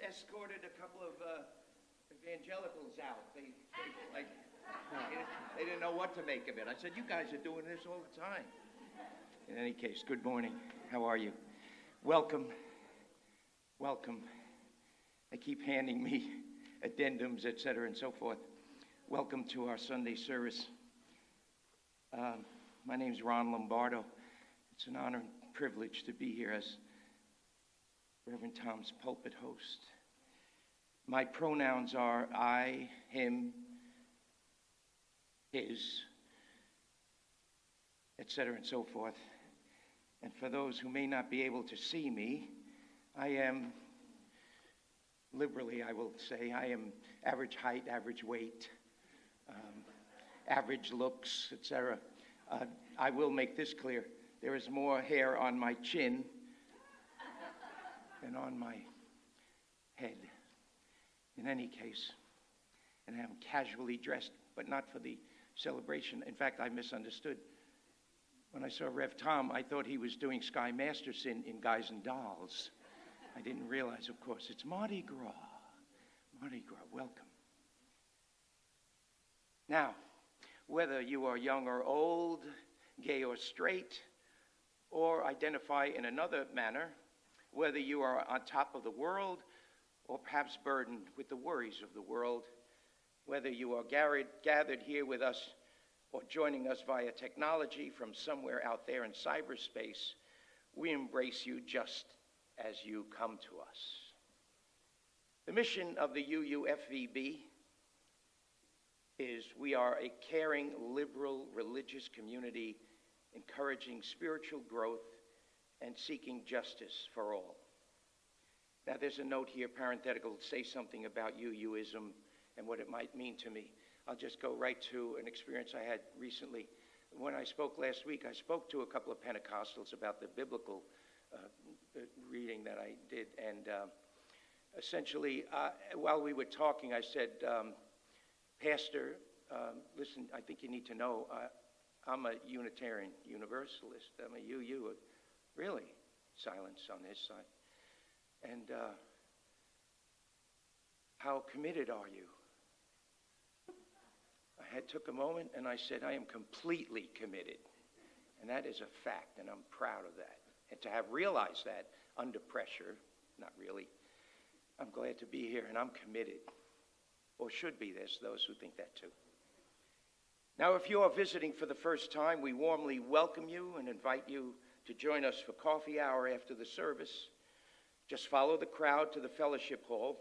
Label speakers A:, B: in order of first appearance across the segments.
A: Escorted a couple of evangelicals out. They didn't know what to make of it. I said, you guys are doing this all the time. In any case, good morning. How are you? Welcome. Welcome. They keep handing me addendums, etc., and so forth. Welcome to our Sunday service. My name's Ron Lombardo. It's an honor and privilege to be here as Reverend Tom's pulpit host. My pronouns are I, him, his, etc., and so forth. And for those who may not be able to see me, I am, liberally I will say, I am average height, average weight, average looks, etc. I will make this clear. There is more hair on my chin than on my head. In any case, and I am casually dressed, but not for the celebration. In fact, I misunderstood. When I saw Rev Tom, I thought he was doing Sky Masterson in Guys and Dolls. I didn't realize, of course, it's Mardi Gras. Mardi Gras, welcome. Now, whether you are young or old, gay or straight, or identify in another manner, whether you are on top of the world or perhaps burdened with the worries of the world, whether you are gathered here with us or joining us via technology from somewhere out there in cyberspace, we embrace you just as you come to us. The mission of the UUFVB is we are a caring, liberal, religious community encouraging spiritual growth and seeking justice for all. Now, there's a note here, parenthetical, to say something about UUism and what it might mean to me. I'll just go right to an experience I had recently. When I spoke last week, I spoke to a couple of Pentecostals about the biblical reading that I did. And essentially, while we were talking, I said, Pastor, listen, I think you need to know, I'm a Unitarian Universalist. I'm a UU. Really? Silence on his side. And how committed are you? I took a moment and I said, I am completely committed. And that is a fact, and I'm proud of that. And to have realized that under pressure, not really, I'm glad to be here, and I'm committed. Or should be. There's those who think that too. Now, if you are visiting for the first time, we warmly welcome you and invite you to join us for coffee hour after the service. Just follow the crowd to the fellowship hall.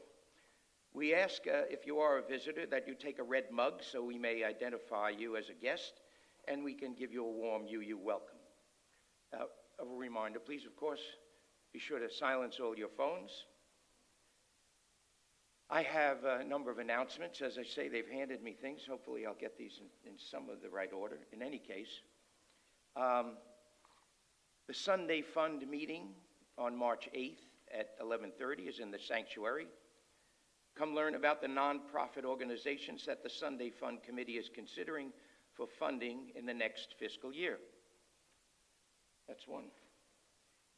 A: We ask, if you are a visitor, that you take a red mug so we may identify you as a guest, and we can give you a warm UU welcome. A reminder, please, of course, be sure to silence all your phones. I have a number of announcements. As I say, they've handed me things. Hopefully I'll get these in some of the right order. In any case, the Sunday Fund meeting on March 8th at 11:30 is in the sanctuary. Come learn about the nonprofit organizations that the Sunday Fund Committee is considering for funding in the next fiscal year. That's one.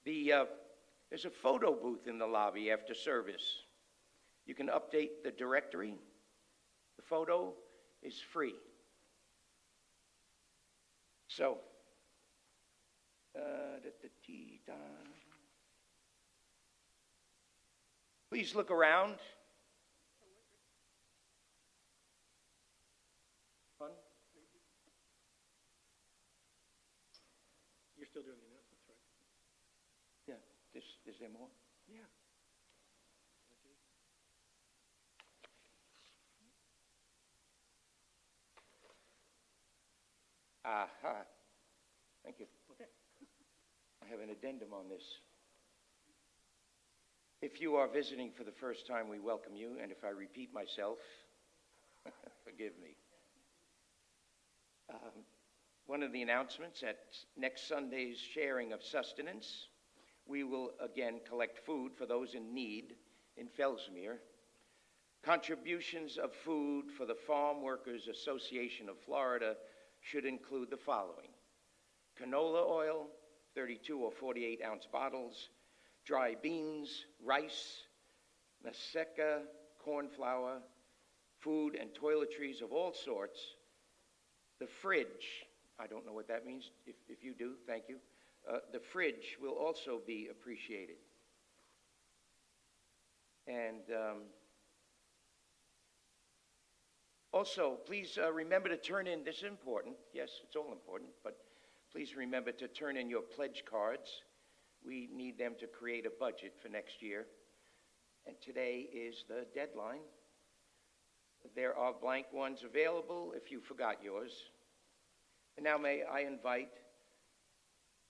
A: There's a photo booth in the lobby after service. You can update the directory. The photo is free. So, please look around. Fun?
B: You're still doing the announcements, right?
A: Yeah. Is there more?
B: Yeah.
A: Aha. Thank you. I have an addendum on this. If you are visiting for the first time, we welcome you, and if I repeat myself, forgive me. One of the announcements at next Sunday's sharing of sustenance, we will again collect food for those in need in Fellsmere. Contributions of food for the Farm Workers Association of Florida should include the following: canola oil, 32 or 48-ounce bottles, dry beans, rice, maseca, corn flour, food and toiletries of all sorts. The fridge, I don't know what that means. If you do, thank you. The fridge will also be appreciated. And also, please remember to turn in, this is important, yes, it's all important, but please remember to turn in your pledge cards. We need them to create a budget for next year. And today is the deadline. There are blank ones available if you forgot yours. And now may I invite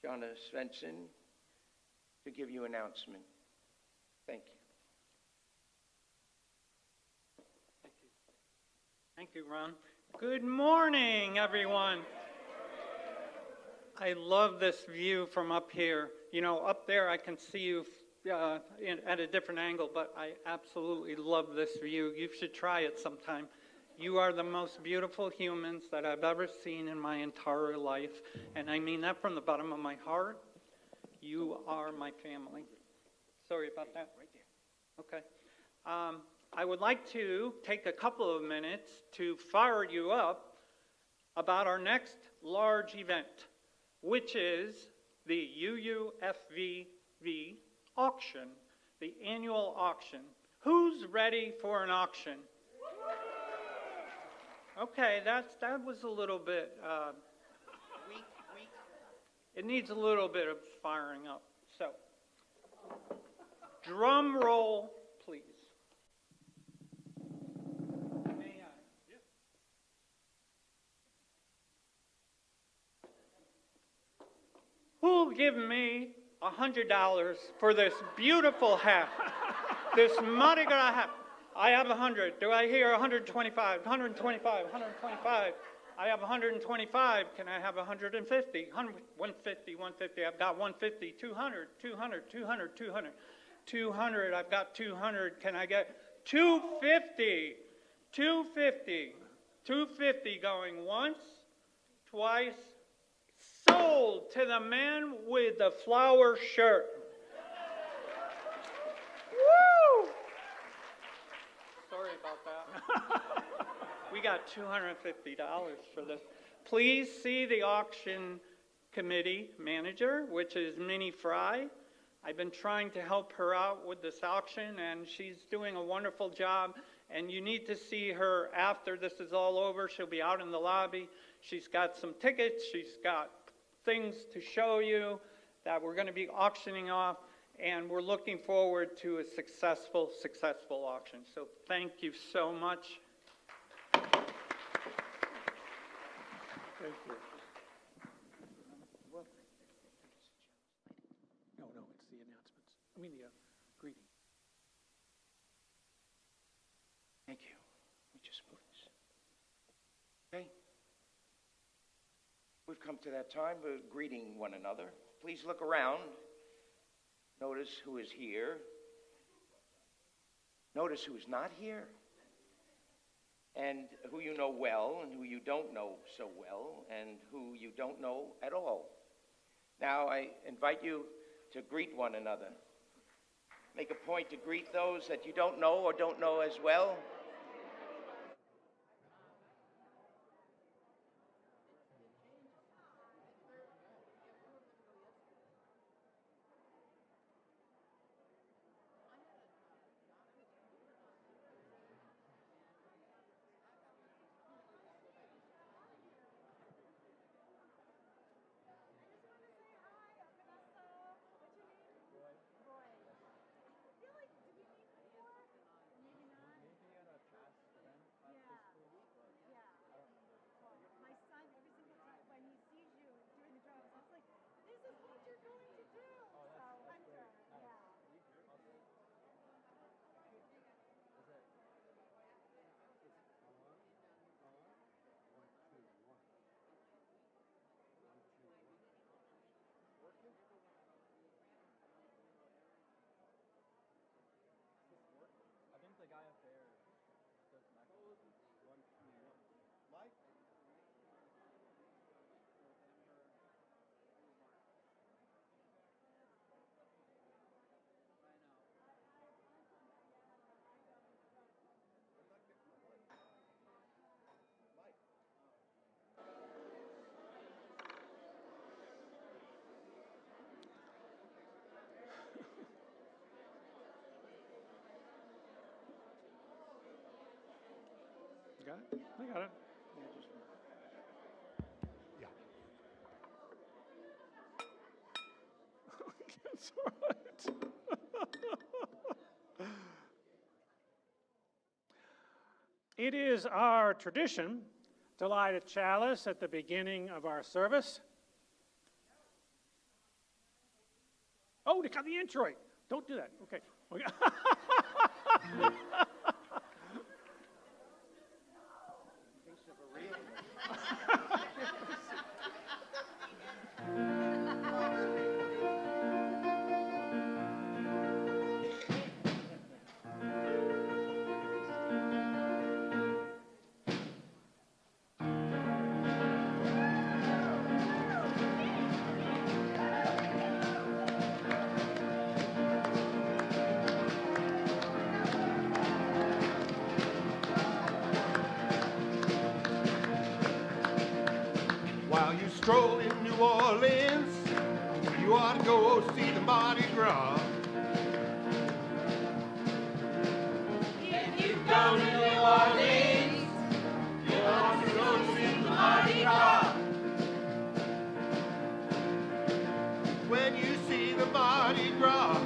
A: Jonna Svensson to give you an announcement. Thank you.
B: Thank you, Ron. Good morning, everyone. I love this view from up here. You know, up there I can see you at a different angle, but I absolutely love this view. You should try it sometime. You are the most beautiful humans that I've ever seen in my entire life, and I mean that from the bottom of my heart. You are my family. Sorry about that. Right there. Okay. I would like to take a couple of minutes to fire you up about our next large event, which is the UUFVV auction, the annual auction. Who's ready for an auction? Okay, that was a little bit weak. It needs a little bit of firing up. So, drum roll, please. May I? Yeah. Who'll give me $100 for this beautiful hat? This Mardi Gras hat. I have 100. Do I hear 125? 125. 125. I have 125. Can I have 150? 150. 150. I've got 150. 200. 200. 200. 200. 200. I've got 200. Can I get 250? 250. 250 going once, twice. Sold to the man with the flower shirt. Woo! Sorry about that. We got $250 for this. Please see the auction committee manager, which is Minnie Fry. I've been trying to help her out with this auction, and she's doing a wonderful job. And you need to see her after this is all over. She'll be out in the lobby. She's got some tickets. She's got things to show you that we're going to be auctioning off. And we're looking forward to a successful auction. So thank you so much.
C: Thank you. No, it's the announcements. I mean the greeting.
A: Thank you. Let me just move this. Okay. We've come to that time of greeting one another. Please look around. Notice who is here. Notice who is not here. And who you know well and who you don't know so well and who you don't know at all. Now I invite you to greet one another. Make a point to greet those that you don't know or don't know as well.
C: got it? I got it.
D: Yeah.
C: That's all right. It is our tradition to light a chalice at the beginning of our service. Oh, to cut the introit. Don't do that. Okay.
D: While you stroll in New Orleans, you ought to go see the Mardi Gras.
E: If you go to New Orleans, you ought to go see the Mardi Gras.
D: When you see the Mardi Gras,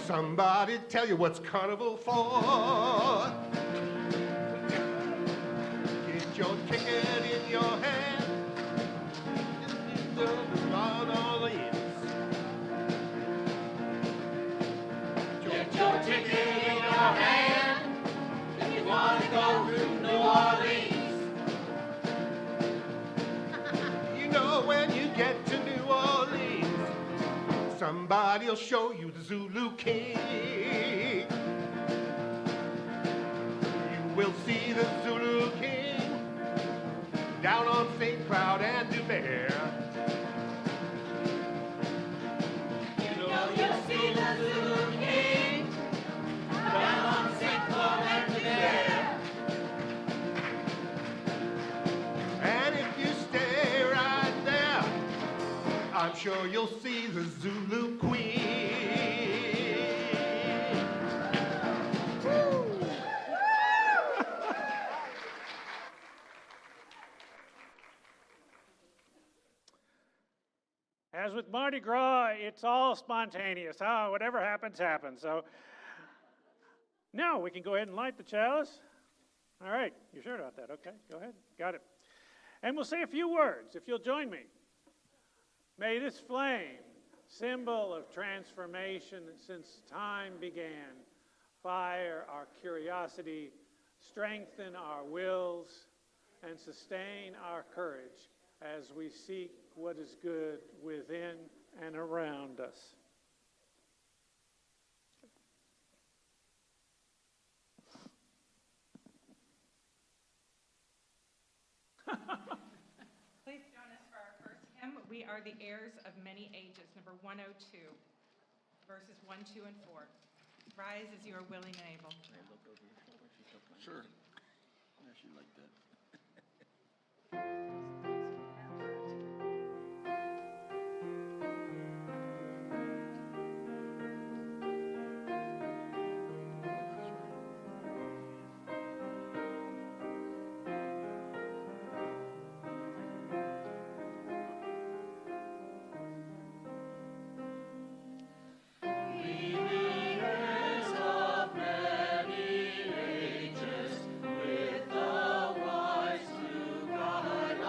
D: somebody tell you what's Carnival for. Get your ticket in your hand.
E: Get your ticket in your hand if you want to go to New Orleans.
D: You know when you get to New Orleans, somebody'll show you the Zulu King. You will see the Zulu King down on St. Cloud and DeBear.
E: You'll see the Zulu King down on St. Cloud and DeBear.
D: And if you stay right there, I'm sure you'll see the Zulu Queen. Woo!
C: As with Mardi Gras, it's all spontaneous. Oh, whatever happens, happens. So now we can go ahead and light the chalice. All right, you're sure about that? Okay, go ahead. Got it. And we'll say a few words, if you'll join me. May this flame, symbol of transformation since time began, fire our curiosity, strengthen our wills, and sustain our courage as we seek what is good within and around us.
F: Please join us for our first hymn. We are the heirs of many ages, number 102, verses 1, 2, and 4. Rise as you are willing and able.
G: Sure. Yeah, she like that.
E: With the wise to guide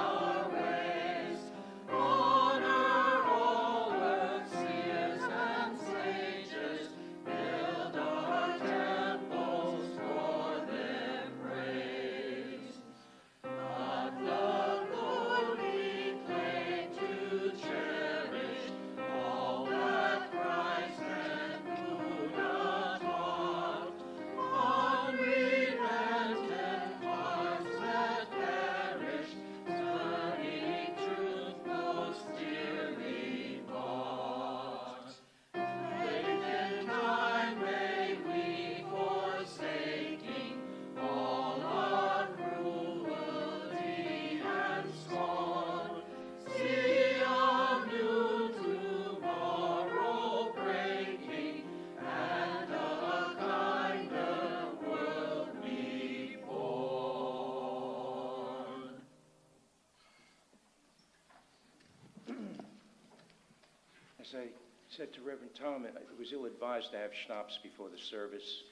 A: As I said to Reverend Tom, it was ill-advised to have schnapps before the service,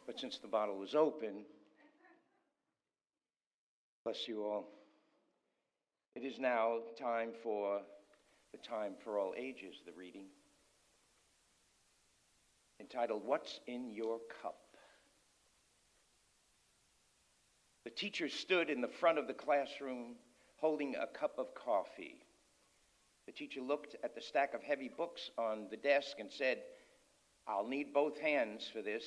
A: but since the bottle was open, bless you all. It is now time for the Time for All Ages, the reading, entitled, What's in Your Cup? The teacher stood in the front of the classroom holding a cup of coffee. The teacher looked at the stack of heavy books on the desk and said, I'll need both hands for this,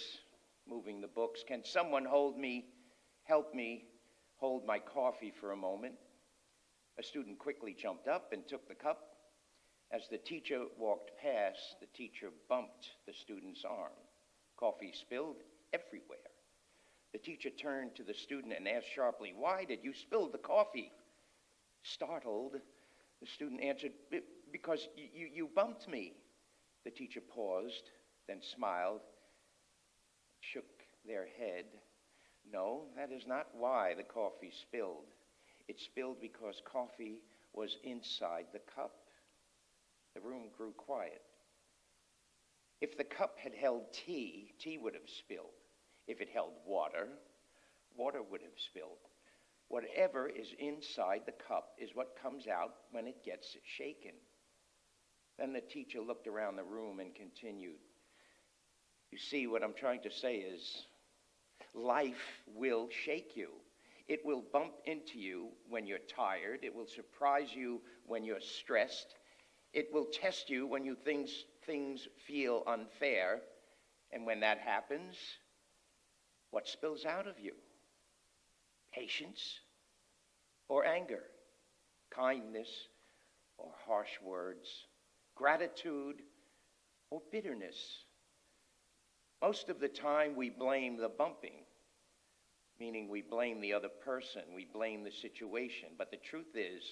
A: moving the books. Can someone help me hold my coffee for a moment? A student quickly jumped up and took the cup. As the teacher walked past, the teacher bumped the student's arm. Coffee spilled everywhere. The teacher turned to the student and asked sharply, why did you spill the coffee? Startled, the student answered, because you bumped me. The teacher paused, then smiled, shook their head. No, that is not why the coffee spilled. It spilled because coffee was inside the cup. The room grew quiet. If the cup had held tea, tea would have spilled. If it held water, water would have spilled. Whatever is inside the cup is what comes out when it gets shaken. Then the teacher looked around the room and continued. You see, what I'm trying to say is, life will shake you. It will bump into you when you're tired. It will surprise you when you're stressed. It will test you when things feel unfair. And when that happens, what spills out of you? Patience or anger? Kindness or harsh words? Gratitude or bitterness? Most of the time we blame the bumping, meaning we blame the other person, we blame the situation. But the truth is,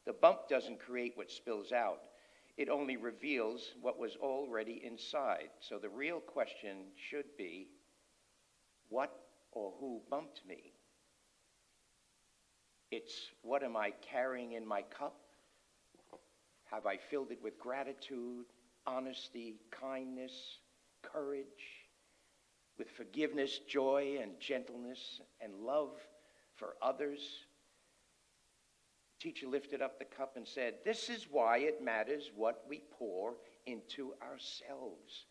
A: the bump doesn't create what spills out. It only reveals what was already inside. So the real question should be, what or who bumped me? It's, what am I carrying in my cup? Have I filled it with gratitude, honesty, kindness, courage, with forgiveness, joy, and gentleness, and love for others? The teacher lifted up the cup and said, this is why it matters what we pour into ourselves.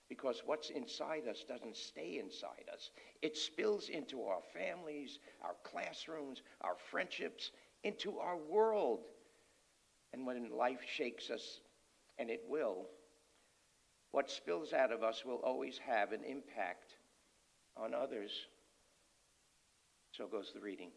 A: Because what's inside us doesn't stay inside us. It spills into our families, our classrooms, our friendships, into our world. And when life shakes us, and it will, what spills out of us will always have an impact on others. So goes the reading.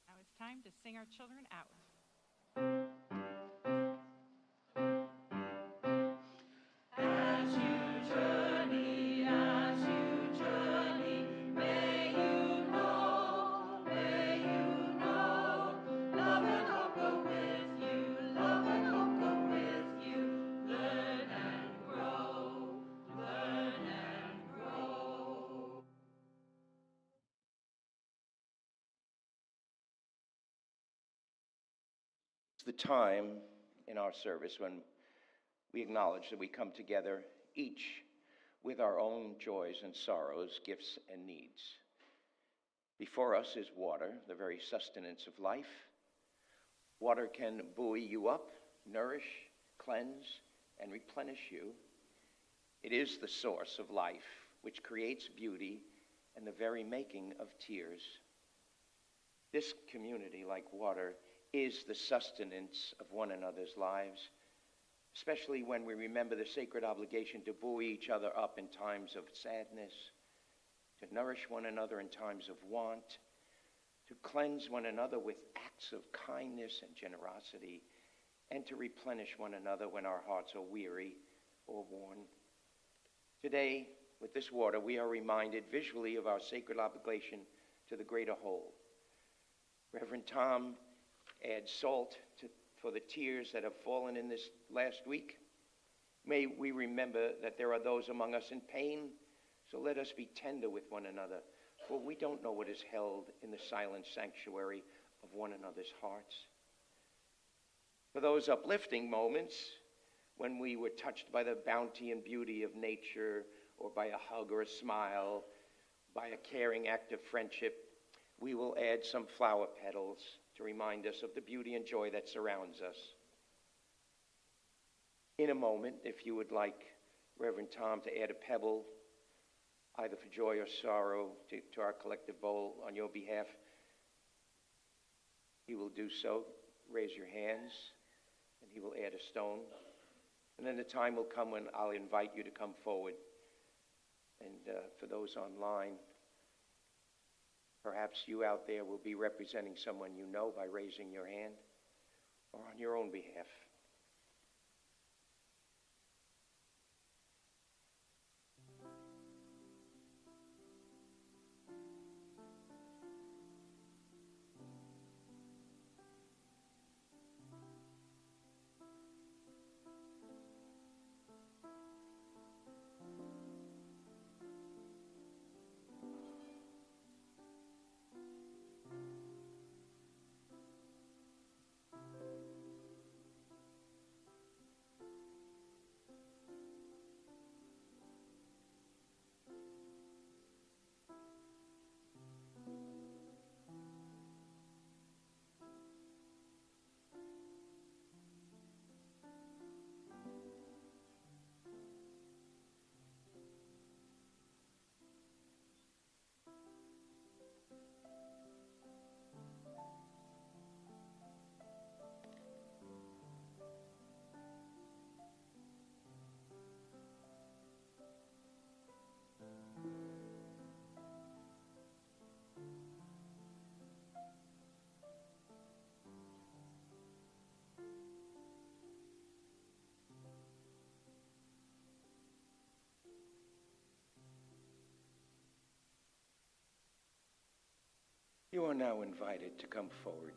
F: Now it's time to sing our children out.
A: The time in our service when we acknowledge that we come together, each with our own joys and sorrows, gifts and needs. Before us is water, the very sustenance of life. Water can buoy you up, nourish, cleanse, and replenish you. It is the source of life, which creates beauty and the very making of tears. This community, like water, is the sustenance of one another's lives, especially when we remember the sacred obligation to buoy each other up in times of sadness, to nourish one another in times of want, to cleanse one another with acts of kindness and generosity, and to replenish one another when our hearts are weary or worn. Today, with this water, we are reminded visually of our sacred obligation to the greater whole. Reverend Tom adds salt for the tears that have fallen in this last week. May we remember that there are those among us in pain So let us be tender with one another, for we don't know what is held in the silent sanctuary of one another's hearts. For those uplifting moments when we were touched by the bounty and beauty of nature, or by a hug or a smile, by a caring act of friendship, we will add some flower petals to remind us of the beauty and joy that surrounds us. In a moment, if you would like Reverend Tom to add a pebble, either for joy or sorrow, to our collective bowl on your behalf, he will do so. Raise your hands, and he will add a stone. And then the time will come when I'll invite you to come forward. And for those online, perhaps you out there will be representing someone you know by raising your hand, or on your own behalf. You are now invited to come forward.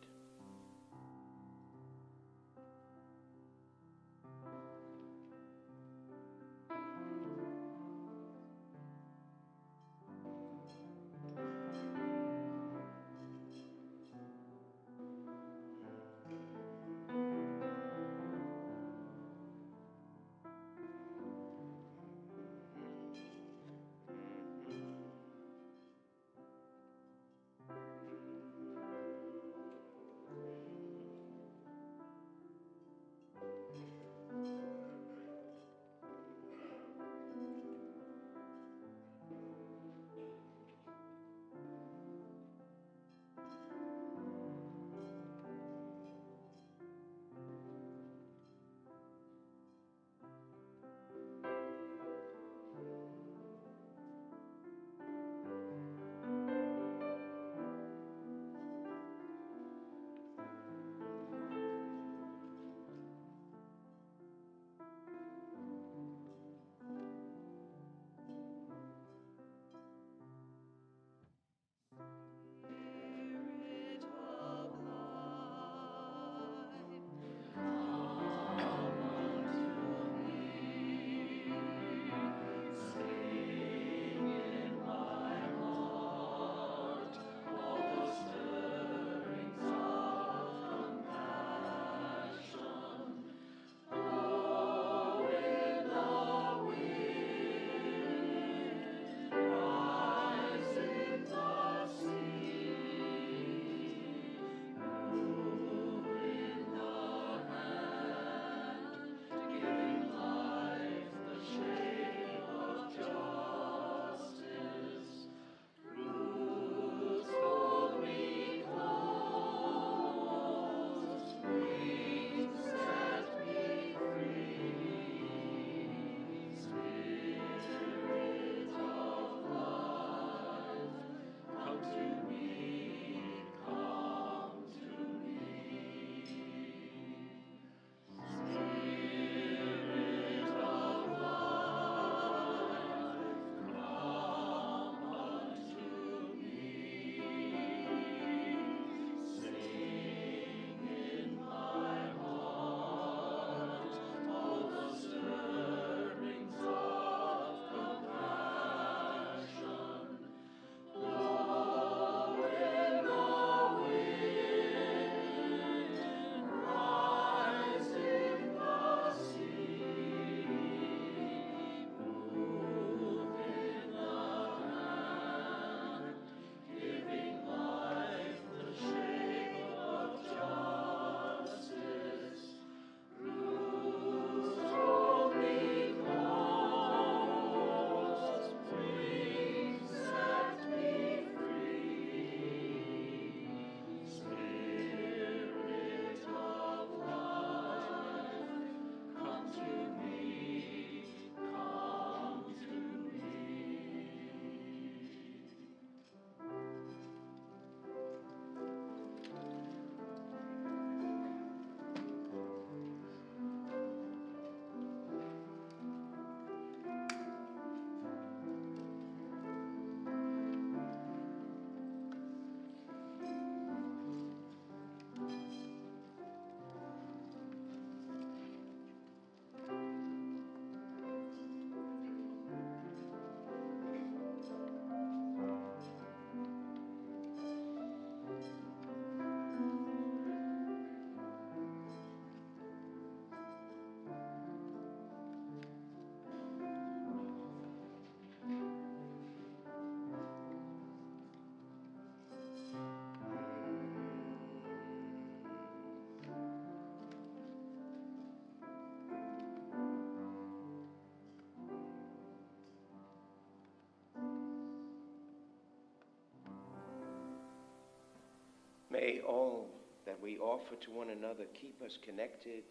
A: May all that we offer to one another keep us connected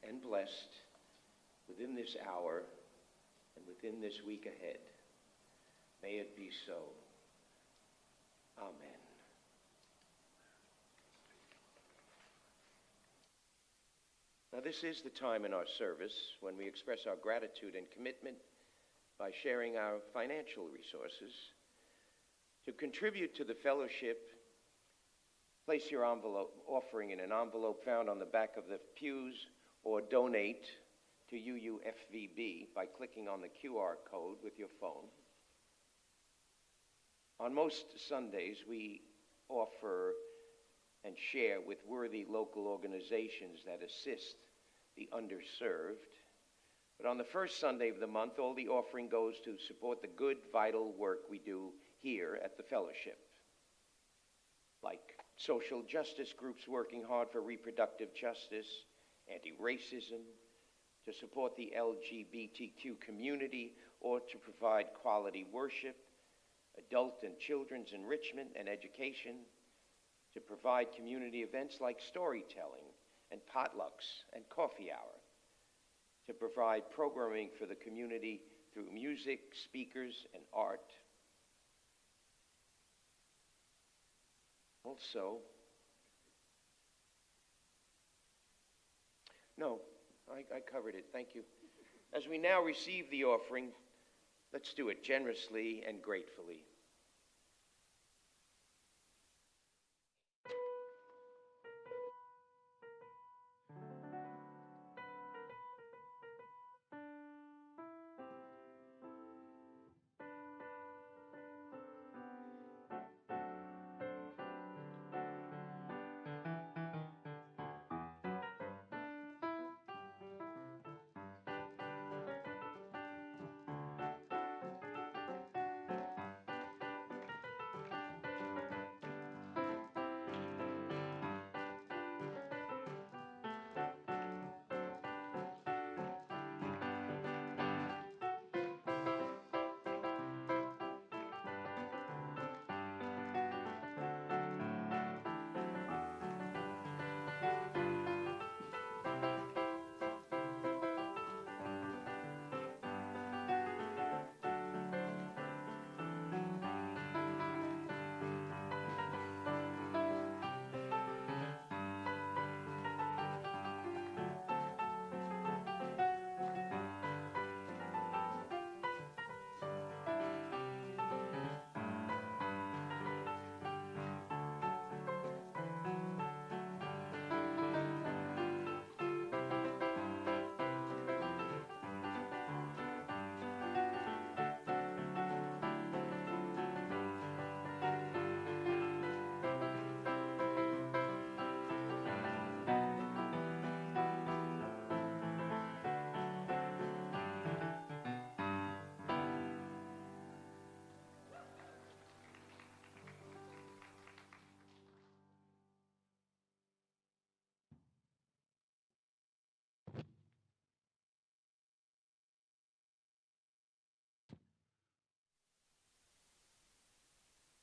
A: and blessed within this hour and within this week ahead. May it be so. Amen. Now, this is the time in our service when we express our gratitude and commitment by sharing our financial resources. To contribute to the fellowship, place your offering in an envelope found on the back of the pews, or donate to UUFVB by clicking on the QR code with your phone. On most Sundays, we offer and share with worthy local organizations that assist the underserved. But on the first Sunday of the month, all the offering goes to support the good, vital work we do here at the fellowship, like social justice groups working hard for reproductive justice, anti-racism, to support the LGBTQ community, or to provide quality worship, adult and children's enrichment and education, to provide community events like storytelling and potlucks and coffee hour, to provide programming for the community through music, speakers, and art. Also, no, I covered it, thank you. As we now receive the offering, let's do it generously and gratefully.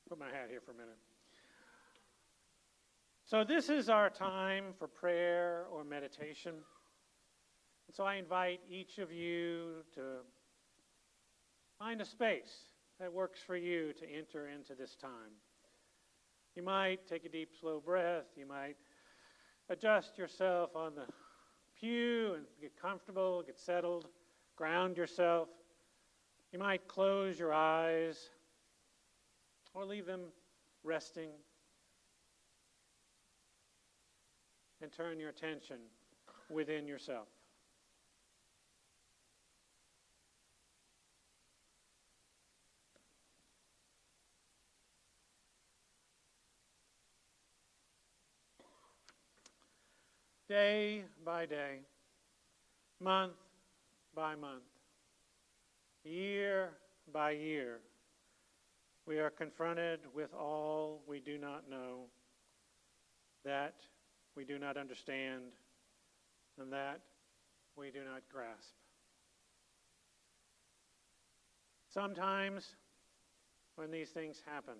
C: Put my hat here for a minute. So this is our time for prayer or meditation. And so I invite each of you to find a space that works for you to enter into this time. You might take a deep, slow breath. You might adjust yourself on the pew and get comfortable, get settled, ground yourself. You might close your eyes or leave them resting and turn your attention within yourself. Day by day, month by month, year by year, we are confronted with all we do not know, that we do not understand, and that we do not grasp. Sometimes when these things happen,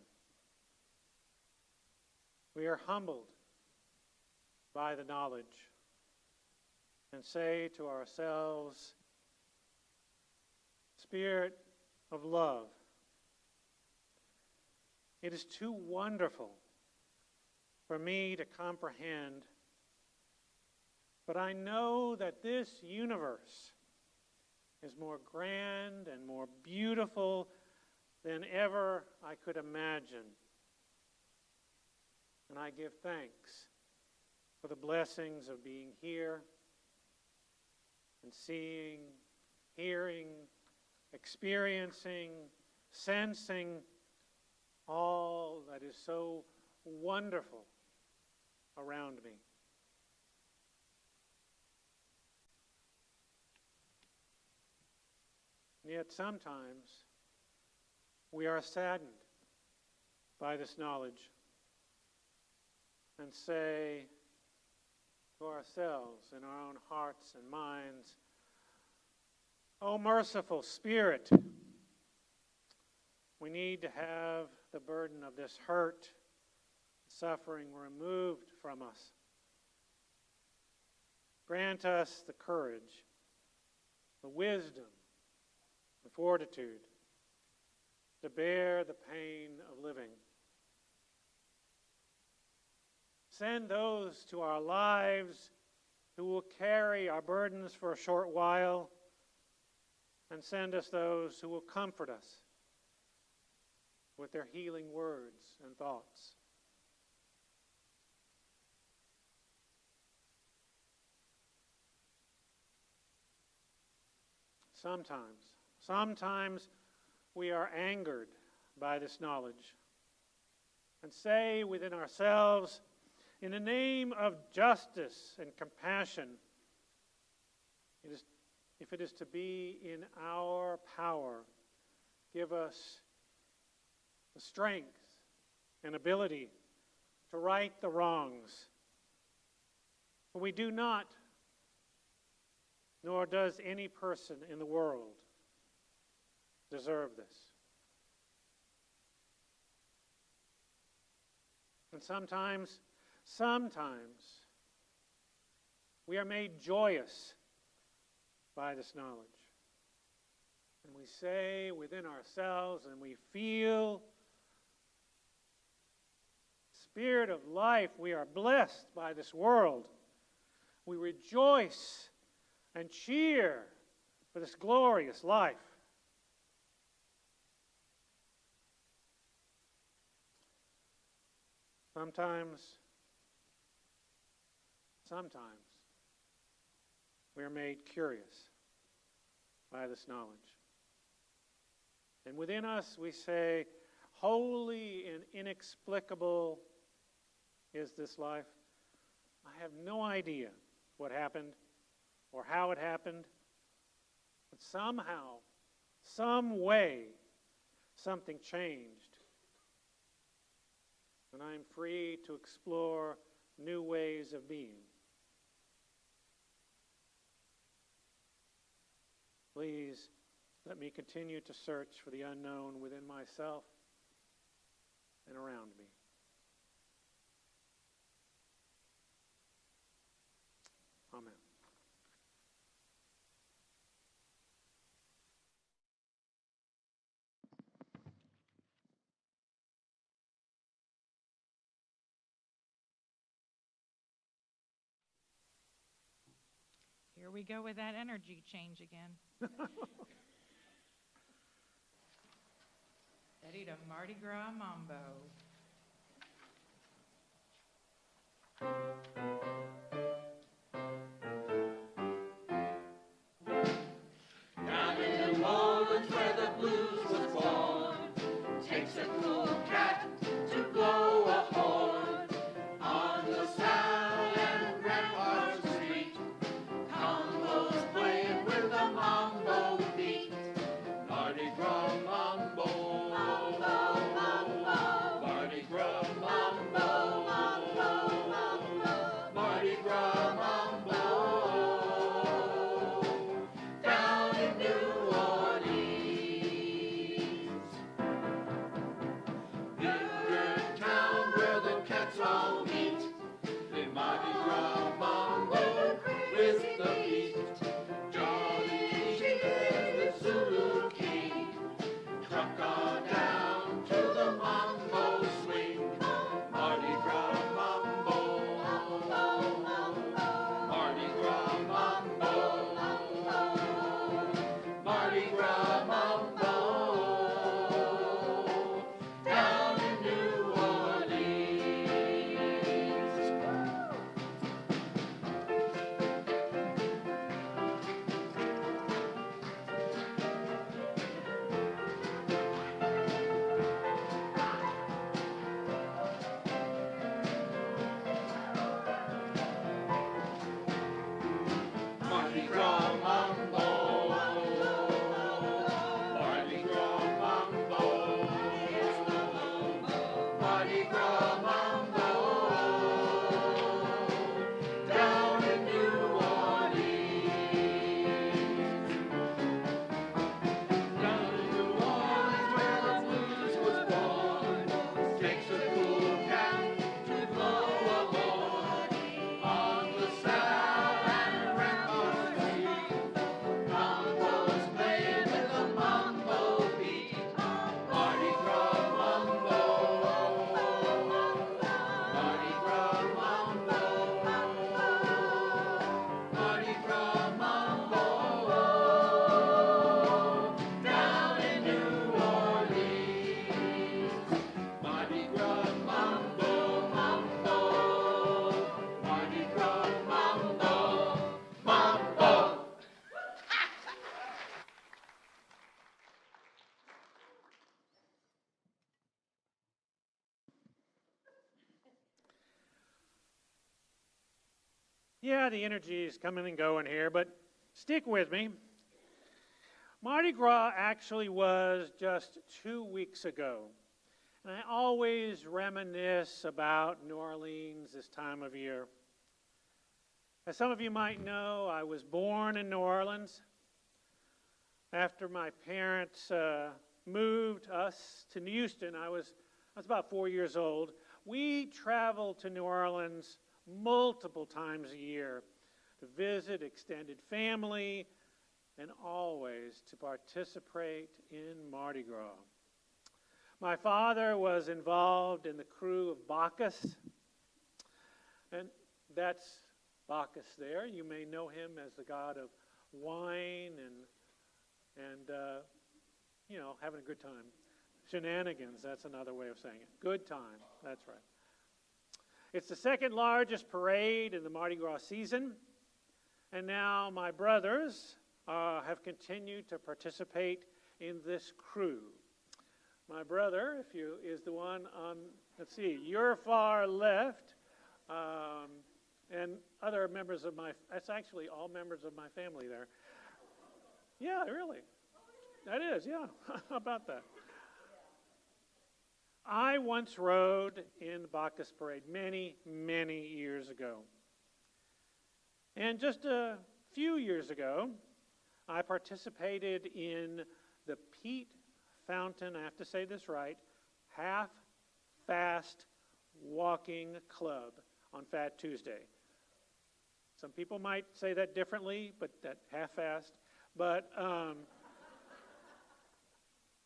C: We are humbled by the knowledge and say to ourselves, Spirit of love, it is too wonderful for me to comprehend, but I know that this universe is more grand and more beautiful than ever I could imagine. And I give thanks for the blessings of being here and seeing, hearing, experiencing, sensing all that is so wonderful around me. Yet sometimes we are saddened by this knowledge and say to ourselves in our own hearts and minds, "O merciful Spirit, we need to have the burden of this hurt, suffering removed from us. Grant us the courage, the wisdom, the fortitude to bear the pain of living. Send those to our lives who will carry our burdens for a short while, and send us those who will comfort us with their healing words and thoughts. Sometimes we are angered by this knowledge and say within ourselves, in the name of justice and compassion, if it is to be in our power, give us the strength and ability to right the wrongs. For we do not, nor does any person in the world, deserve this. And sometimes we are made joyous by this knowledge. And we say within ourselves, and we feel, Spirit of life, we are blessed by this world. We rejoice and cheer for this glorious life. Sometimes we are made curious by this knowledge. And within us we say, holy and inexplicable is this life. I have no idea what happened or how it happened, but somehow, some way, something changed. And I am free to explore new ways of being. Please let me continue to search for the unknown within myself and around me. Amen.
F: Here we go with that energy change again. Ready to Mardi Gras Mambo.
E: Down in New Orleans where the blues was born, takes a cool cat to blow a horn. On the South and Rampart Street, combos playing with a mambo beat. Mardi Gras mambo, mambo, mambo. Mardi Gras mambo, mambo, mambo. Mardi
C: Yeah, the energy is coming and going here, but stick with me. Mardi Gras actually was just 2 weeks ago. And I always reminisce about New Orleans this time of year. As some of you might know, I was born in New Orleans. After my parents moved us to Houston, I was about 4 years old. We traveled to New Orleans multiple times a year to visit extended family and always to participate in Mardi Gras. My father was involved in the crew of Bacchus, and that's Bacchus there. You may know him as the god of wine and having a good time. Shenanigans, that's another way of saying it. Good time, that's right. It's the second largest parade in the Mardi Gras season, and now my brothers have continued to participate in this crew. My brother, is the one on, let's see, your far left, and other members of that's actually all members of my family there. Yeah, really. That is, yeah. How about that? I once rode in the Bacchus Parade many, many years ago. And just a few years ago, I participated in the Pete Fountain, I have to say this right, half-fast walking club on Fat Tuesday. Some people might say that differently, but that half-fast. But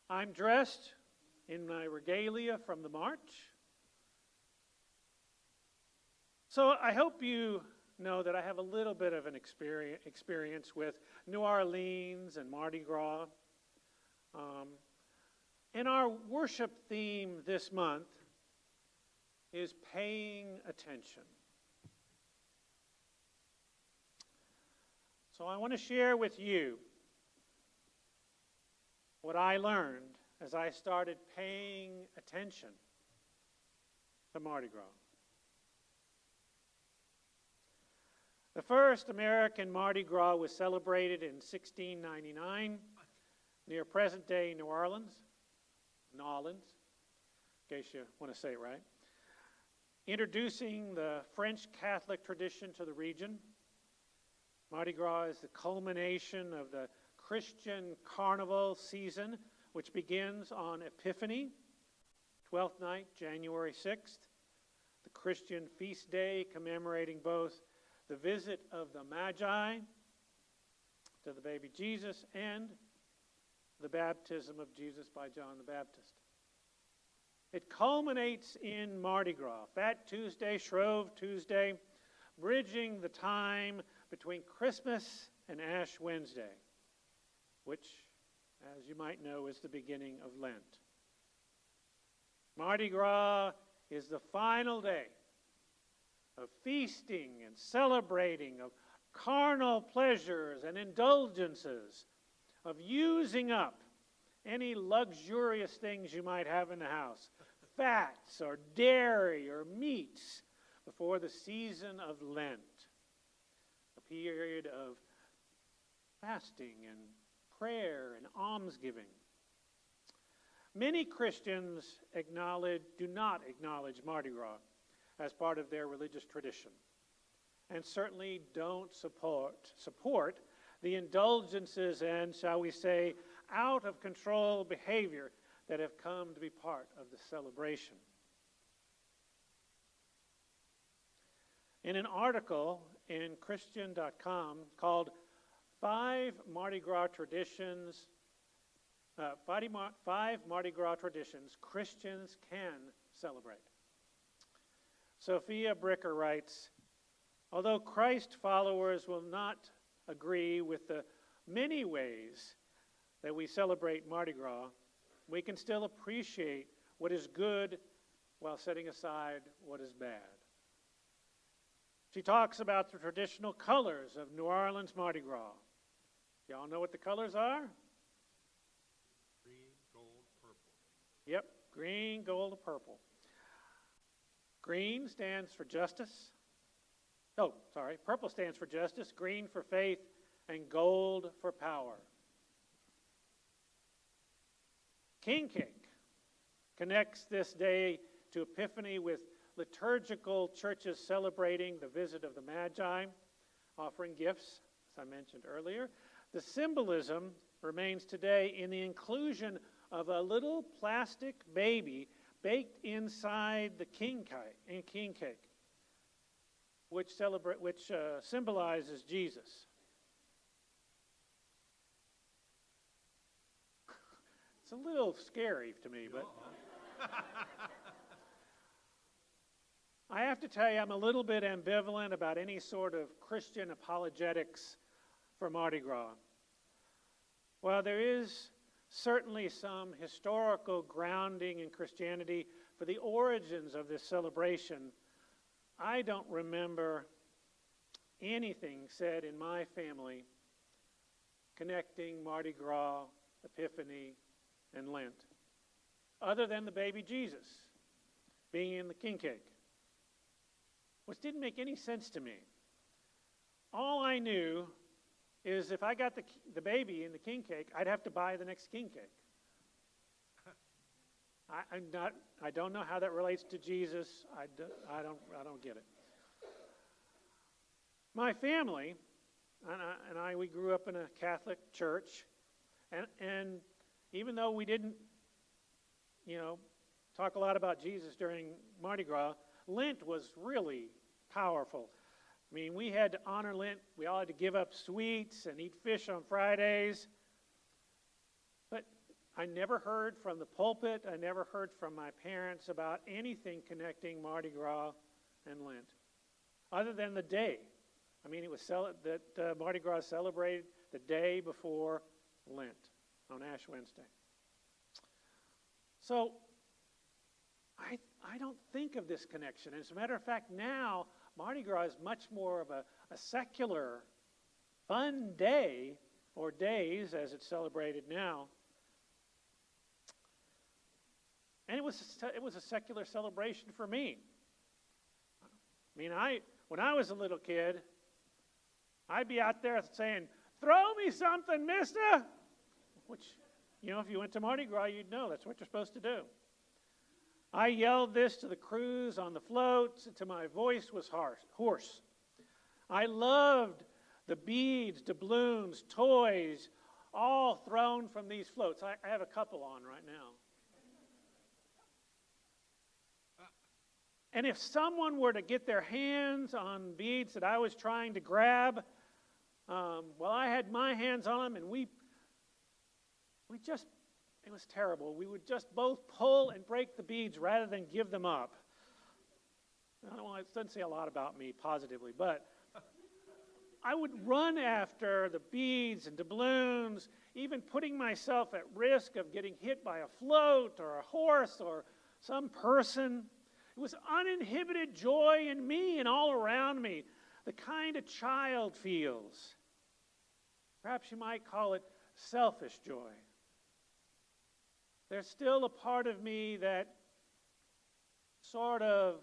C: I'm dressed in my regalia from the march. So I hope you know that I have a little bit of an experience with New Orleans and Mardi Gras. And our worship theme this month is paying attention. So I want to share with you what I learned as I started paying attention to Mardi Gras. The first American Mardi Gras was celebrated in 1699 near present-day New Orleans, in case you want to say it right, introducing the French Catholic tradition to the region. Mardi Gras is the culmination of the Christian Carnival season, which begins on Epiphany, 12th night, January 6th, the Christian feast day commemorating both the visit of the Magi to the baby Jesus and the baptism of Jesus by John the Baptist. It culminates in Mardi Gras, Fat Tuesday, Shrove Tuesday, bridging the time between Christmas and Ash Wednesday, which, as you might know, is the beginning of Lent. Mardi Gras is the final day of feasting and celebrating, of carnal pleasures and indulgences, of using up any luxurious things you might have in the house, fats or dairy or meats, before the season of Lent, a period of fasting and prayer and almsgiving. Many Christians do not acknowledge Mardi Gras as part of their religious tradition, and certainly don't support the indulgences and, shall we say, out-of-control behavior that have come to be part of the celebration. In an article in Christian.com called Five Mardi Gras Traditions Christians Can Celebrate. Sophia Bricker writes, although Christ followers will not agree with the many ways that we celebrate Mardi Gras, we can still appreciate what is good while setting aside what is bad. She talks about the traditional colors of New Orleans Mardi Gras. Y'all know what the colors are?
D: Green, gold, purple.
C: Yep, green, gold, and purple. Green stands for justice. Oh, sorry. Purple stands for justice, green for faith, and gold for power. King cake connects this day to Epiphany with liturgical churches celebrating the visit of the Magi, offering gifts, as I mentioned earlier. The symbolism remains today in the inclusion of a little plastic baby baked inside the king cake, which symbolizes Jesus. It's a little scary to me, but I have to tell you, I'm a little bit ambivalent about any sort of Christian apologetics for Mardi Gras. While there is certainly some historical grounding in Christianity for the origins of this celebration, I don't remember anything said in my family connecting Mardi Gras, Epiphany, and Lent, other than the baby Jesus being in the king cake, which didn't make any sense to me. All I knew is if I got the baby in the king cake, I'd have to buy the next king cake. I don't know how that relates to Jesus. I don't get it. My family and I, we grew up in a Catholic church, and even though we didn't, talk a lot about Jesus during Mardi Gras, Lent was really powerful. I mean, we had to honor Lent. We all had to give up sweets and eat fish on Fridays. But I never heard from the pulpit, I never heard from my parents about anything connecting Mardi Gras and Lent, other than the day. I mean, it was that Mardi Gras celebrated the day before Lent, on Ash Wednesday. So, I don't think of this connection. As a matter of fact, now, Mardi Gras is much more of a secular, fun day, or days as it's celebrated now. And it was a secular celebration for me. I mean, when I was a little kid, I'd be out there saying, "Throw me something, mister!" Which, if you went to Mardi Gras, you'd know that's what you're supposed to do. I yelled this to the crews on the floats until my voice was hoarse. I loved the beads, doubloons, toys, all thrown from these floats. I have a couple on right now. And if someone were to get their hands on beads that I was trying to grab, I had my hands on them, and it was terrible. We would just both pull and break the beads rather than give them up. It doesn't say a lot about me positively, but I would run after the beads and doubloons, even putting myself at risk of getting hit by a float or a horse or some person. It was uninhibited joy in me and all around me, the kind a child feels. Perhaps you might call it selfish joy. There's still a part of me that sort of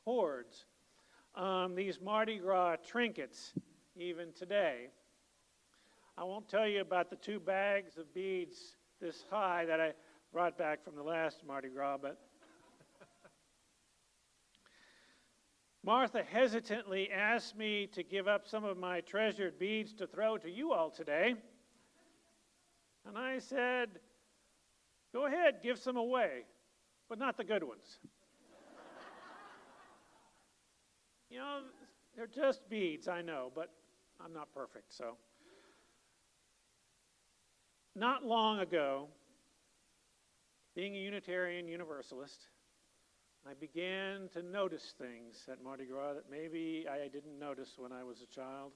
C: hoards these Mardi Gras trinkets even today. I won't tell you about the 2 bags of beads this high that I brought back from the last Mardi Gras, but Martha hesitantly asked me to give up some of my treasured beads to throw to you all today. And I said, "Go ahead, give some away, but not the good ones." They're just beads, I know, but I'm not perfect, so. Not long ago, being a Unitarian Universalist, I began to notice things at Mardi Gras that maybe I didn't notice when I was a child.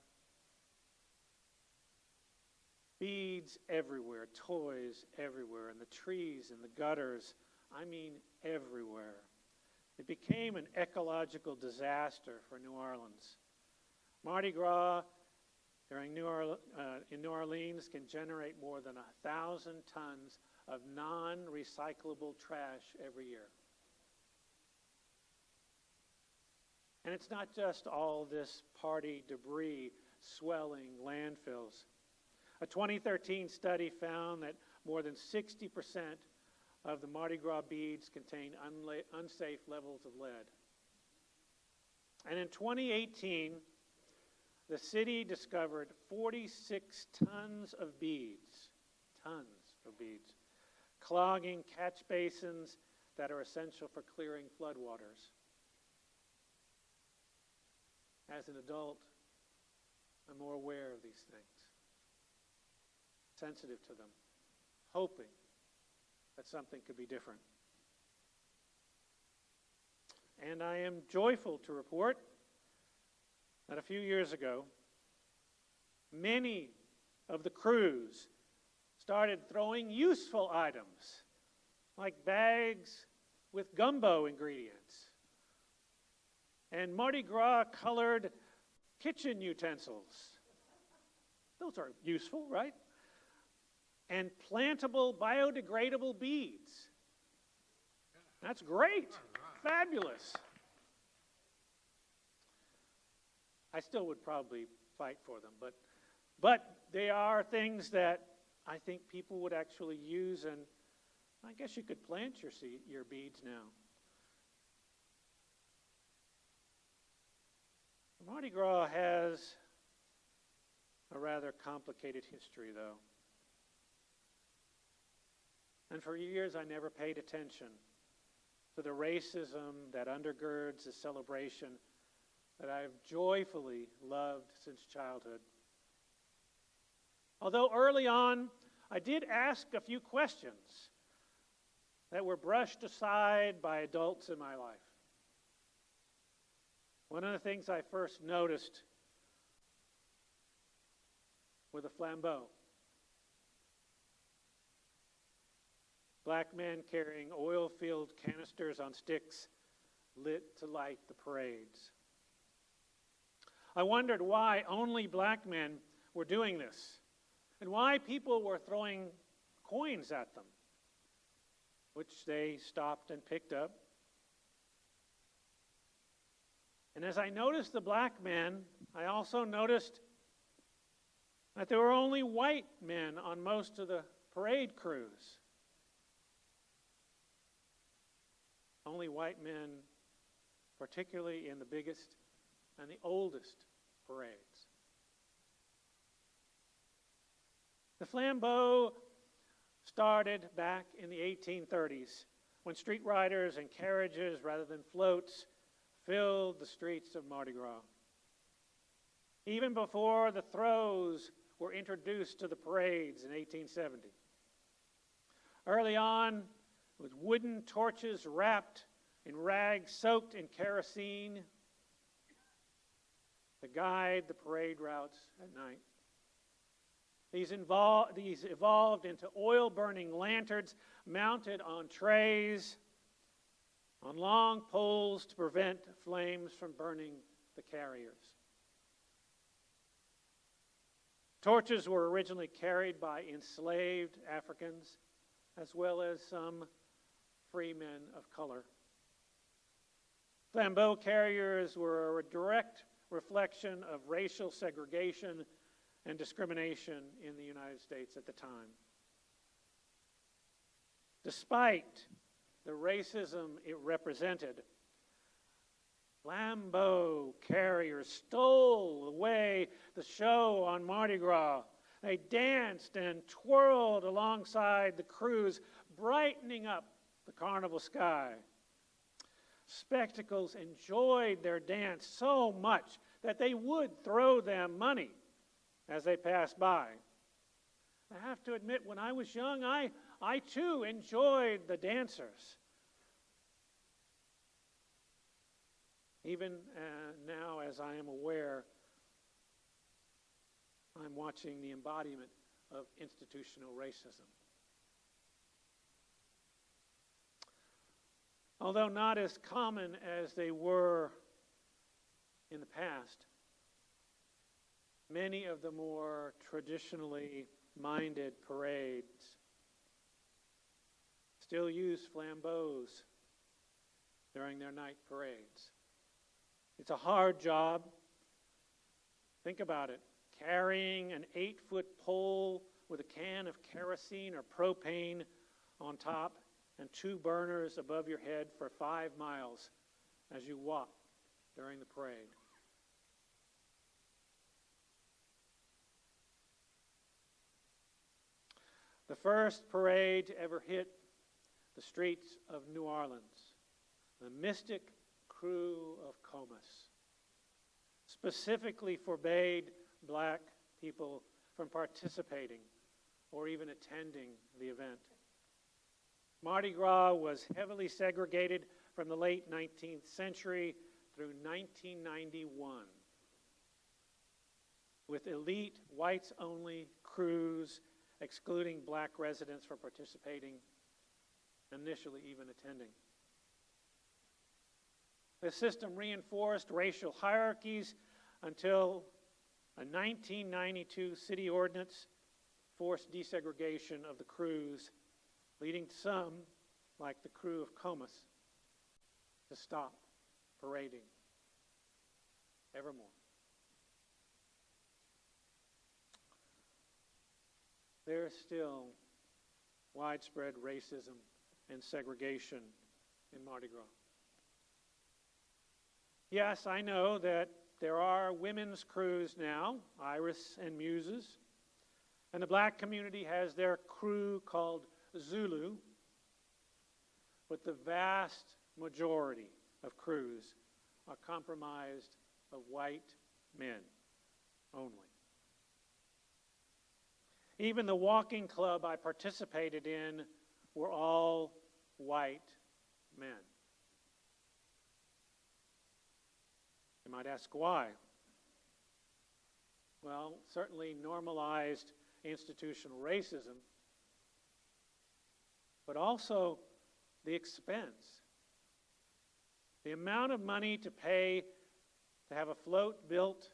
C: Beads everywhere, toys everywhere, and the trees and the gutters, I mean everywhere. It became an ecological disaster for New Orleans. Mardi Gras in New Orleans can generate more than 1,000 tons of non-recyclable trash every year. And it's not just all this party debris swelling landfills. A 2013 study found that more than 60% of the Mardi Gras beads contain unsafe levels of lead. And in 2018, the city discovered 46 tons of beads, clogging catch basins that are essential for clearing floodwaters. As an adult, I'm more aware of these things, sensitive to them, hoping that something could be different. And I am joyful to report that a few years ago, many of the crews started throwing useful items, like bags with gumbo ingredients, and Mardi Gras colored kitchen utensils. Those are useful, right? And plantable, biodegradable beads. That's great. Fabulous. I still would probably fight for them, but they are things that I think people would actually use, and I guess you could plant your beads now. Mardi Gras has a rather complicated history, though. And for years, I never paid attention to the racism that undergirds the celebration that I've joyfully loved since childhood. Although early on, I did ask a few questions that were brushed aside by adults in my life. One of the things I first noticed were the flambeaux. Black men carrying oil-filled canisters on sticks lit to light the parades. I wondered why only black men were doing this, and why people were throwing coins at them, which they stopped and picked up. And as I noticed the black men, I also noticed that there were only white men on most of the parade crews. Only white men, particularly in the biggest and the oldest parades. The flambeau started back in the 1830s when street riders and carriages, rather than floats, filled the streets of Mardi Gras. Even before the throws were introduced to the parades in 1870. Early on, with wooden torches wrapped in rags soaked in kerosene to guide the parade routes at night. These evolved into oil-burning lanterns mounted on trays on long poles to prevent flames from burning the carriers. Torches were originally carried by enslaved Africans as well as some free men of color. Flambeau carriers were a direct reflection of racial segregation and discrimination in the United States at the time. Despite the racism it represented, flambeau carriers stole away the show on Mardi Gras. They danced and twirled alongside the crews, brightening up the carnival sky. Spectacles enjoyed their dance so much that they would throw them money as they passed by. I have to admit, when I was young, I too enjoyed the dancers. Even now, as I am aware, I'm watching the embodiment of institutional racism. Although not as common as they were in the past, many of the more traditionally minded parades still use flambeaux during their night parades. It's a hard job. Think about it. Carrying an 8-foot pole with a can of kerosene or propane on top and 2 burners above your head for 5 miles as you walk during the parade. The first parade to ever hit the streets of New Orleans, the Mystic Crew of Comus, specifically forbade black people from participating or even attending the event. Mardi Gras was heavily segregated from the late 19th century through 1991, with elite whites-only crews excluding black residents from participating, initially even attending. The system reinforced racial hierarchies until a 1992 city ordinance forced desegregation of the crews, leading some, like the crew of Comus, to stop parading evermore. There is still widespread racism and segregation in Mardi Gras. Yes, I know that there are women's crews now, Iris and Muses, and the black community has their crew called Zulu, but the vast majority of crews are comprised of white men only. Even the walking club I participated in were all white men. You might ask why. Well, certainly normalized institutional racism, but also the expense. The amount of money to pay to have a float built,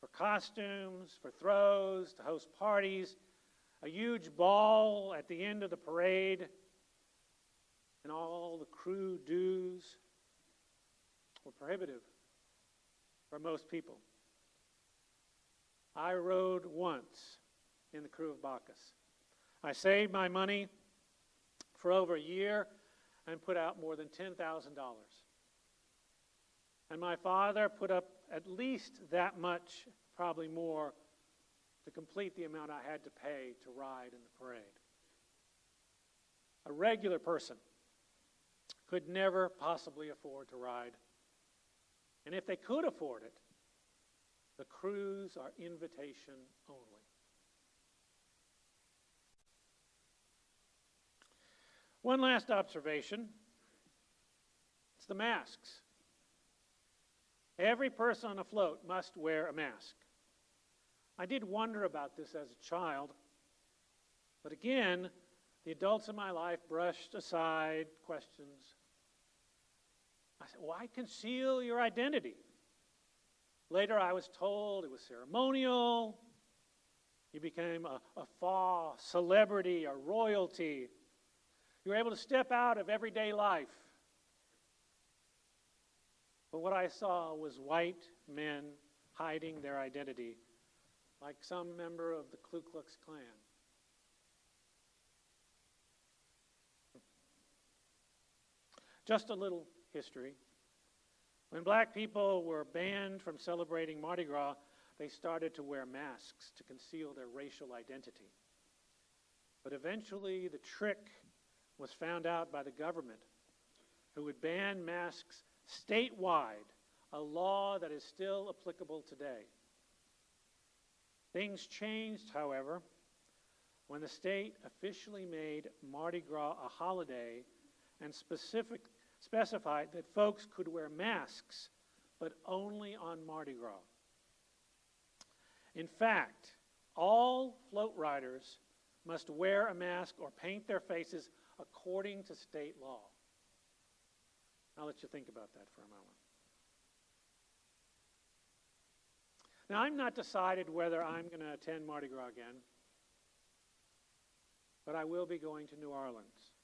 C: for costumes, for throws, to host parties, a huge ball at the end of the parade, and all the crew dues were prohibitive for most people. I rode once in the crew of Bacchus. I saved my money for over a year and put out more than $10,000. And my father put up at least that much, probably more, to complete the amount I had to pay to ride in the parade. A regular person could never possibly afford to ride. And if they could afford it, the crews are invitation only. One last observation. It's the masks. Every person on a float must wear a mask. I did wonder about this as a child, but again, the adults in my life brushed aside questions. I said, why conceal your identity? Later I was told it was ceremonial. You became a faux celebrity, a royalty. You were able to step out of everyday life. But what I saw was white men hiding their identity, like some member of the Ku Klux Klan. Just a little history. When black people were banned from celebrating Mardi Gras, they started to wear masks to conceal their racial identity. But eventually the trick was found out by the government, who would ban masks statewide, a law that is still applicable today. Things changed, however, when the state officially made Mardi Gras a holiday and specified that folks could wear masks, but only on Mardi Gras. In fact, all float riders must wear a mask or paint their faces according to state law. I'll let you think about that for a moment. Now, I'm not decided whether I'm going to attend Mardi Gras again, but I will be going to New Orleans.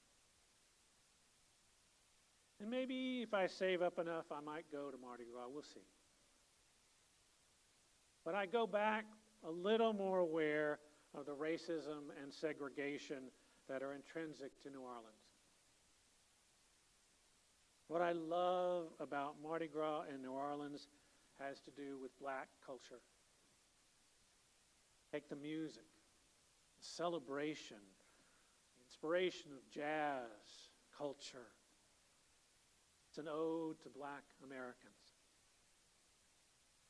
C: And maybe if I save up enough, I might go to Mardi Gras. We'll see. But I go back a little more aware of the racism and segregation that are intrinsic to New Orleans. What I love about Mardi Gras in New Orleans has to do with black culture. Take the music, the celebration, the inspiration of jazz culture. It's an ode to black Americans.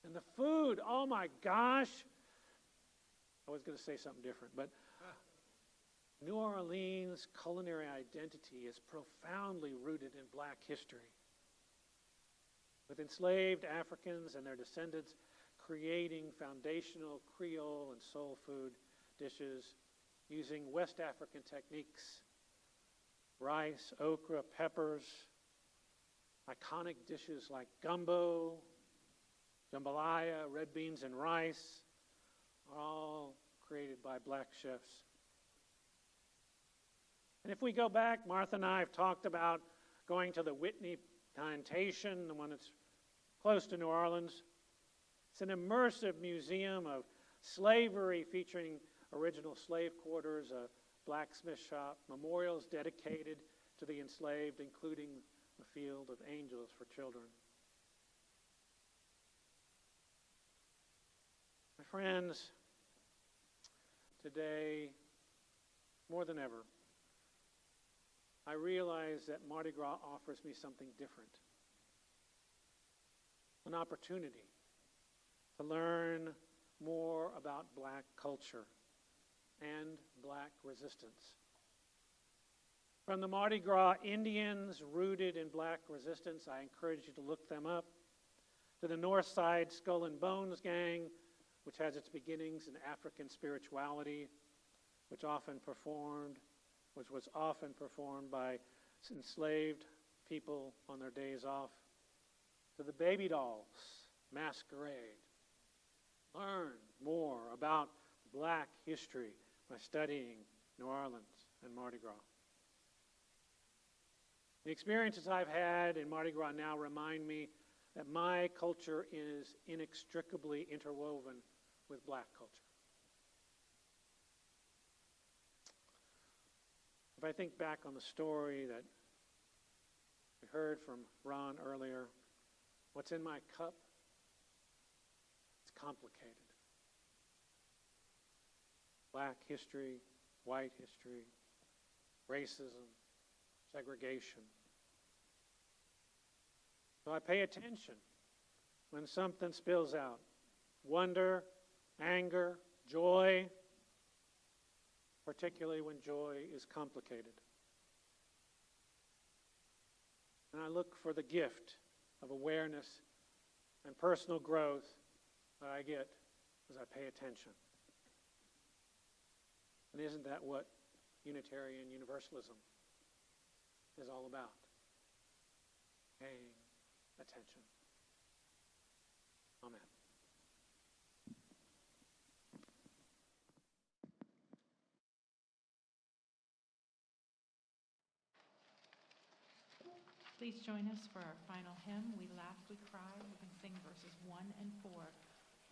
C: And the food, oh my gosh. I was going to say something different, but New Orleans' culinary identity is profoundly rooted in black history, with enslaved Africans and their descendants creating foundational Creole and soul food dishes using West African techniques, rice, okra, peppers, iconic dishes like gumbo, jambalaya, red beans and rice, are all created by black chefs. And if we go back, Martha and I have talked about going to the Whitney Plantation, the one that's close to New Orleans. It's an immersive museum of slavery featuring original slave quarters, a blacksmith shop, memorials dedicated to the enslaved, including the Field of Angels for children. My friends, today, more than ever, I realize that Mardi Gras offers me something different. An opportunity to learn more about black culture and black resistance. From the Mardi Gras Indians rooted in black resistance, I encourage you to look them up, to the North Side Skull and Bones Gang, which has its beginnings in African spirituality, which was often performed by enslaved people on their days off, to the Baby Dolls Masquerade. Learn more about black history by studying New Orleans and Mardi Gras. The experiences I've had in Mardi Gras now remind me that my culture is inextricably interwoven with black culture. If I think back on the story that we heard from Ron earlier, what's in my cup? It's complicated. Black history, white history, racism, segregation. So I pay attention when something spills out. Wonder, anger, joy, particularly when joy is complicated. And I look for the gift of awareness and personal growth that I get as I pay attention. And isn't that what Unitarian Universalism is all about? Paying attention. Amen.
F: Please join us for our final hymn, We Laugh, We Cry. We can sing verses 1 and 4.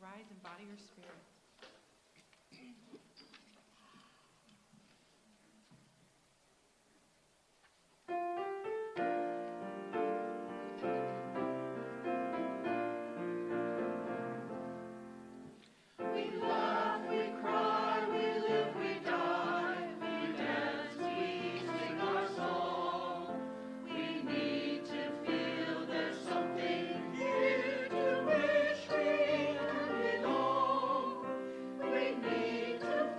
F: Rise and body your spirit.
E: We need to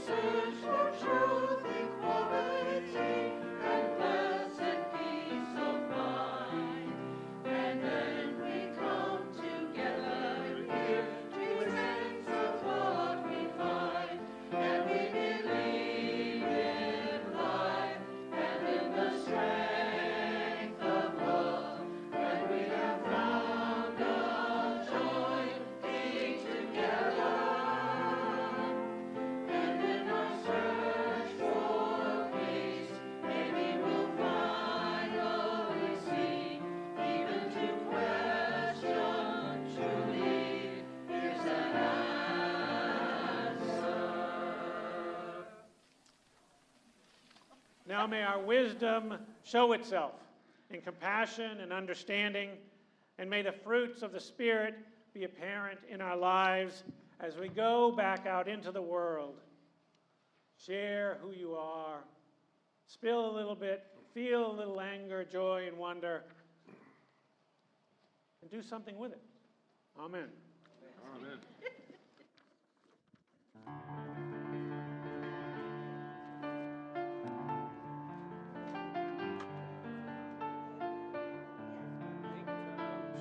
E: search for truth, equality, and blessed peace of mind. And then we come together here to sense of what we find. And we believe in life and in the strength of love. And we have found our joy being together. And in our search for peace, maybe we'll finally see, even to question truly is an answer.
C: Now may our wisdom show itself in compassion and understanding, and may the fruits of the Spirit be apparent in our lives as we go back out into the world. Share who you are. Spill a little bit, feel a little anger, joy, and wonder, and do something with it. Amen.
D: Amen.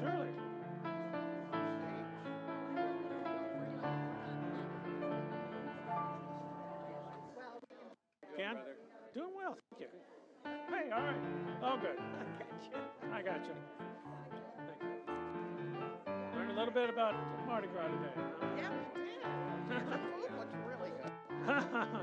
C: Surely. Ken? Doing well, thank you. Hey, all right. Oh, good. I got you. Thank you. Learned a little bit about Mardi Gras today.
H: Yeah, we did. The food looks really good.
C: Huh?